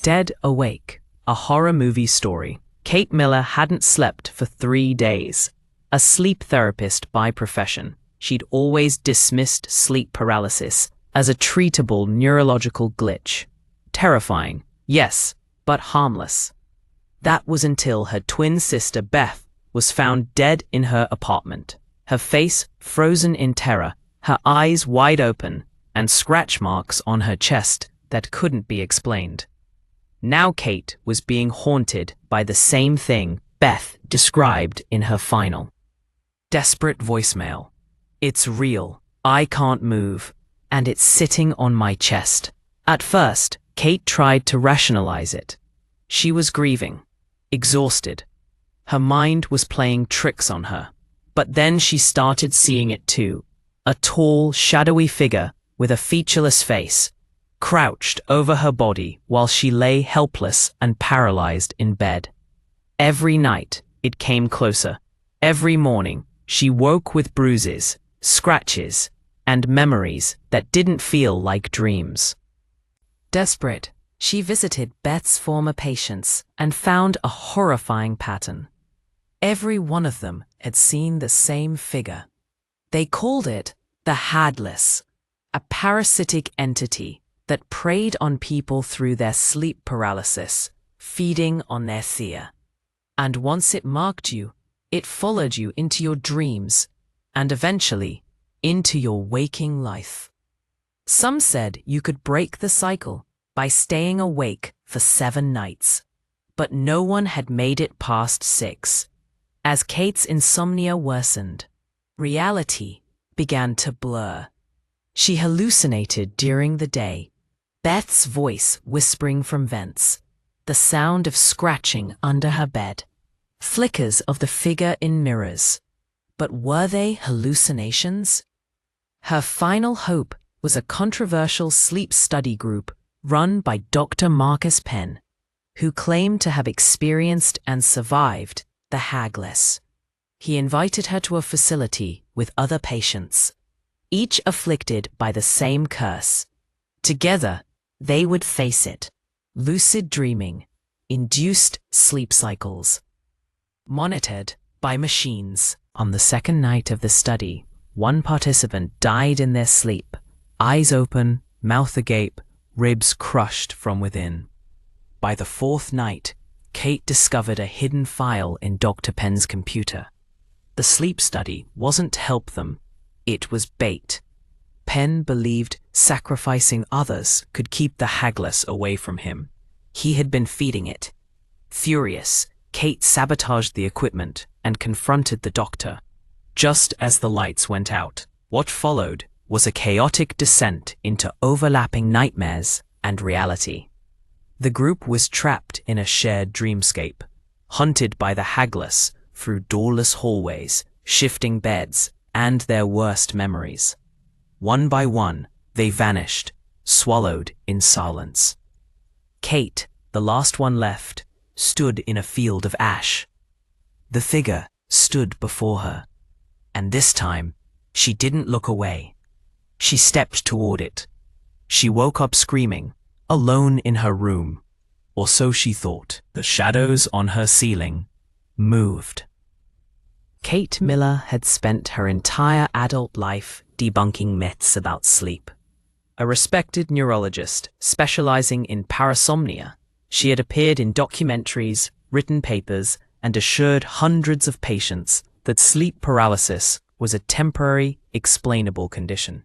Dead Awake, a horror movie story. Kate Miller hadn't slept for 3 days. A sleep therapist by profession, she'd always dismissed sleep paralysis as a treatable neurological glitch. Terrifying, yes, but harmless. That was until her twin sister Beth was found dead in her apartment, her face frozen in terror, her eyes wide open, and scratch marks on her chest that couldn't be explained. Now Kate was being haunted by the same thing Beth described in her final desperate voicemail. "It's real. I can't move, and it's sitting on my chest." At first, Kate tried to rationalize it. She was grieving, exhausted. Her mind was playing tricks on her. But then she started seeing it too. A tall, shadowy figure with a featureless face crouched over her body while she lay helpless and paralyzed in bed. Every night, it came closer. Every morning, she woke with bruises, scratches, and memories that didn't feel like dreams. Desperate, she visited Beth's former patients and found a horrifying pattern. Every one of them had seen the same figure. They called it the Hagless, a parasitic entity that preyed on people through their sleep paralysis, feeding on their fear. And once it marked you, it followed you into your dreams, and eventually, into your waking life. Some said you could break the cycle by staying awake for 7 nights, but no one had made it past 6. As Kate's insomnia worsened, reality began to blur. She hallucinated during the day, Beth's voice whispering from vents, the sound of scratching under her bed, flickers of the figure in mirrors. But were they hallucinations? Her final hope was a controversial sleep study group run by Dr. Marcus Penn, who claimed to have experienced and survived the Hagless. He invited her to a facility with other patients, each afflicted by the same curse. Together, they would face it: lucid dreaming, induced sleep cycles, monitored by machines. On the second night of the study, one participant died in their sleep, eyes open, mouth agape, ribs crushed from within. By the 4th night, Kate discovered a hidden file in Dr. Penn's computer. The sleep study wasn't to help them, it was bait. Penn believed sacrificing others could keep the Hagless away from him. He had been feeding it. Furious, Kate sabotaged the equipment and confronted the doctor. Just as the lights went out, what followed was a chaotic descent into overlapping nightmares and reality. The group was trapped in a shared dreamscape, hunted by the Hagless through doorless hallways, shifting beds, and their worst memories. One by one, they vanished, swallowed in silence. Kate, the last one left, stood in a field of ash. The figure stood before her, and this time, she didn't look away. She stepped toward it. She woke up screaming, alone in her room, or so she thought. The shadows on her ceiling moved. Kate Miller had spent her entire adult life debunking myths about sleep. A respected neurologist specializing in parasomnia, she had appeared in documentaries, written papers, and assured hundreds of patients that sleep paralysis was a temporary, explainable condition.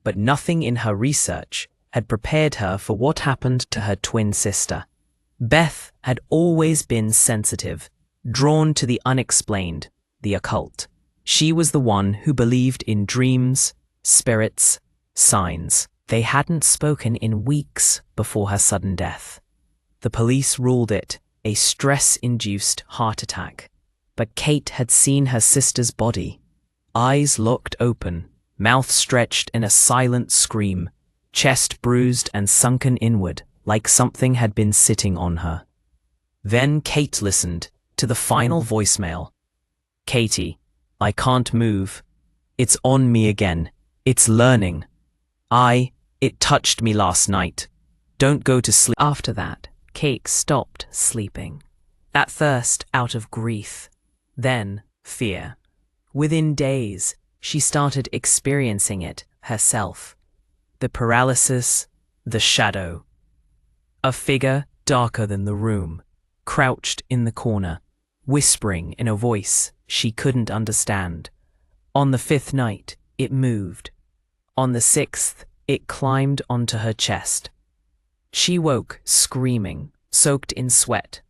But nothing in her research had prepared her for what happened to her twin sister. Beth had always been sensitive, drawn to the unexplained, the occult. She was the one who believed in dreams, spirits, signs. They hadn't spoken in weeks before her sudden death. The police ruled it a stress-induced heart attack. But Kate had seen her sister's body. Eyes locked open, mouth stretched in a silent scream, chest bruised and sunken inward like something had been sitting on her. Then Kate listened to the final voicemail. "Katie, I can't move. It's on me again. It's learning. It touched me last night. Don't go to sleep." After that, Kate stopped sleeping. At first, out of grief, then fear. Within days, she started experiencing it herself. The paralysis, the shadow. A figure darker than the room, crouched in the corner, whispering in a voice she couldn't understand. On the 5th night, it moved. On the 6th, it climbed onto her chest. She woke screaming, soaked in sweat,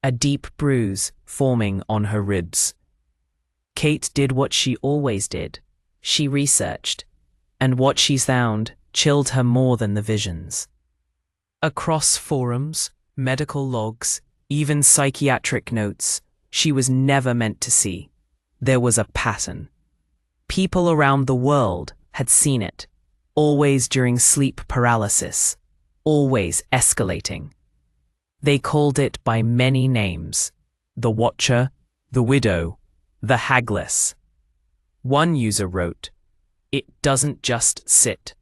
a deep bruise forming on her ribs. Kate did what she always did. She researched, and what she found chilled her more than the visions. Across forums, medical logs, even psychiatric notes, she was never meant to see. There was a pattern. People around the world had seen it, always during sleep paralysis, always escalating. They called it by many names: the Watcher, the Widow, the Hagless. One user wrote, "It doesn't just sit.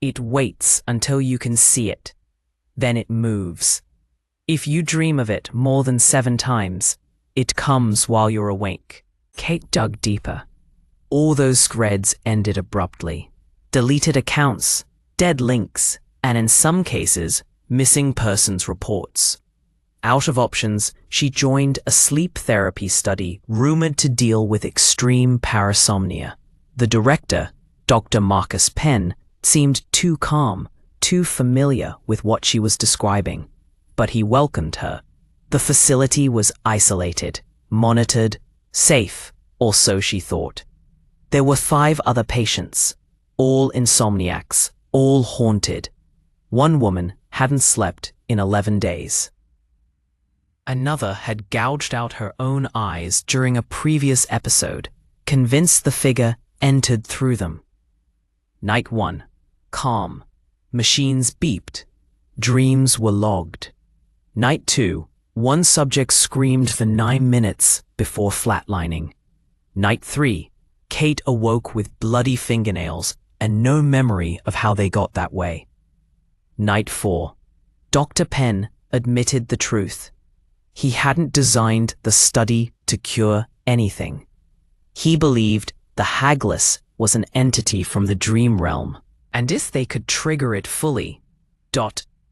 It waits until you can see it. Then it moves. If you dream of it more than 7 times, it comes while you're awake." Kate dug deeper. All those threads ended abruptly. Deleted accounts, dead links, and in some cases, missing persons reports. Out of options, she joined a sleep therapy study rumored to deal with extreme parasomnia. The director, Dr. Marcus Penn, seemed too calm, too familiar with what she was describing. But he welcomed her. The facility was isolated, monitored, safe, or so she thought. There were 5 other patients, all insomniacs, all haunted. One woman hadn't slept in 11 days. Another had gouged out her own eyes during a previous episode, convinced the figure entered through them. Night 1. Calm. Machines beeped. Dreams were logged. Night 2. One subject screamed for 9 minutes before flatlining. Night 3. Kate awoke with bloody fingernails and no memory of how they got that way. Night 4. Dr. Penn admitted the truth. He hadn't designed the study to cure anything. He believed the Hagless was an entity from the dream realm, and if they could trigger it fully,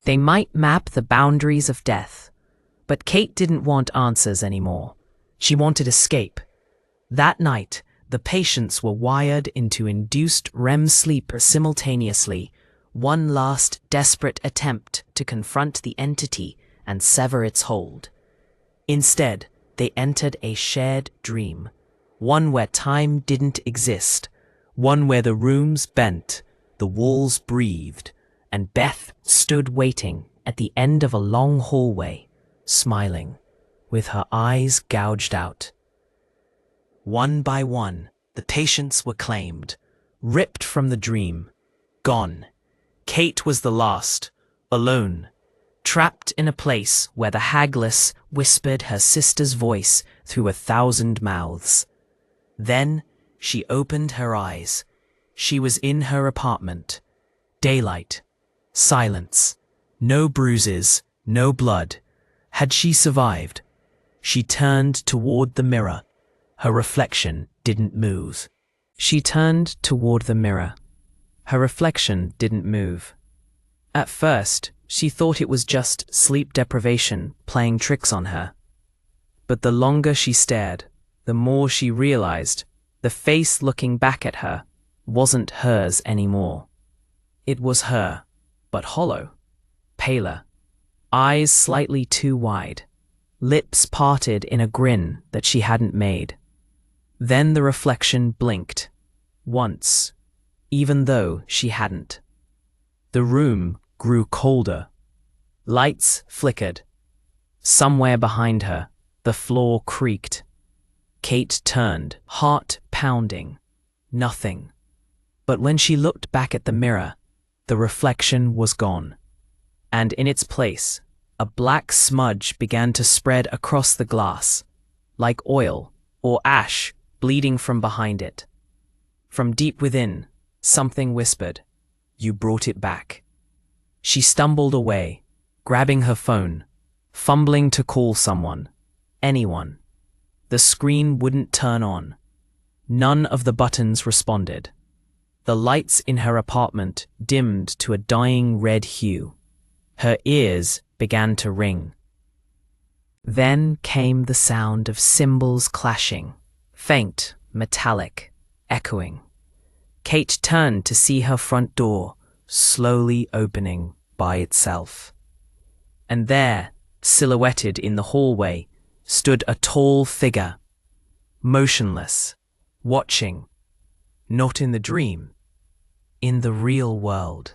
they might map the boundaries of death. But Kate didn't want answers anymore. She wanted escape. That night, the patients were wired into induced REM sleep simultaneously, one last desperate attempt to confront the entity and sever its hold. Instead, they entered a shared dream, one where time didn't exist, one where the rooms bent, the walls breathed, and Beth stood waiting at the end of a long hallway, smiling, with her eyes gouged out. One by one, the patients were claimed, ripped from the dream, gone. Kate was the last, alone, trapped in a place where the Hagless whispered her sister's voice through 1,000 mouths. Then she opened her eyes. She was in her apartment. Daylight. Silence. No bruises. No blood. Had she survived? She turned toward the mirror. Her reflection didn't move. She turned toward the mirror. Her reflection didn't move. At first, she thought it was just sleep deprivation playing tricks on her. But the longer she stared, the more she realized the face looking back at her wasn't hers anymore. It was her, but hollow, paler, eyes slightly too wide, lips parted in a grin that she hadn't made. Then the reflection blinked, once, even though she hadn't. The room grew colder. Lights flickered. Somewhere behind her, the floor creaked. Kate turned, heart pounding. Nothing. But when she looked back at the mirror, the reflection was gone. And in its place, a black smudge began to spread across the glass, like oil or ash bleeding from behind it. From deep within, something whispered, "You brought it back." She stumbled away, grabbing her phone, fumbling to call someone, anyone. The screen wouldn't turn on. None of the buttons responded. The lights in her apartment dimmed to a dying red hue. Her ears began to ring. Then came the sound of cymbals clashing, faint, metallic, echoing. Kate turned to see her front door slowly opening by itself. And there, silhouetted in the hallway, stood a tall figure, motionless, watching, not in the dream, in the real world.